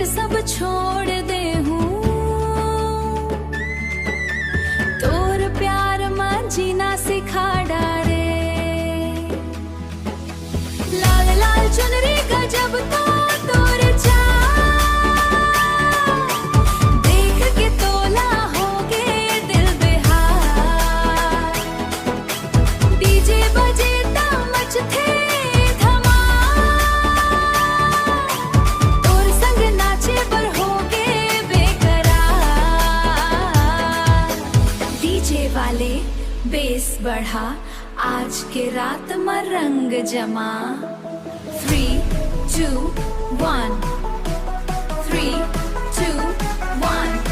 Wait सब छोड़ दे हूँ, तोर प्यार में जीना सिखा डारे। लाल लाल चुनरी गजब तो तोर देख के तोला हो गे दिल बेहार। डीजे बजे मच थे वाले बेस बढ़ा, आज के रात में रंग जमा। 3, 2, 1 3, 2, 1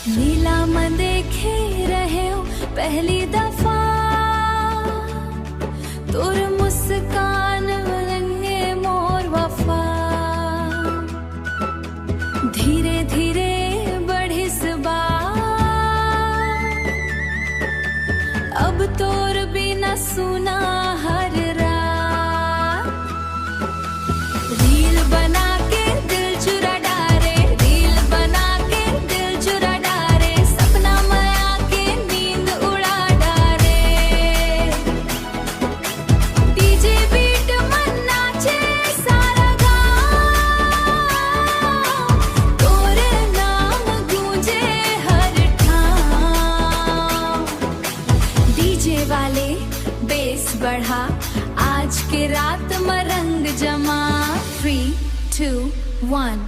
नीला में देखे रहे हो पहली दफा, तोर मुस्कान रंगे मोर वफा। धीरे धीरे बढ़िस बात, अब तोर बिना सुना हर रात। रील बना के दिल चुरा डारे, रील बना के दिल चुरा डारे, सपना में आके नींद उड़ा डारे। डीजे बीट मन नाचे सारा गाँव, तोरे नाम गूंजे हर ठाम। डीजे वाले बेस बढ़ा, आज के रात में रंग जमा। 3, 2, 1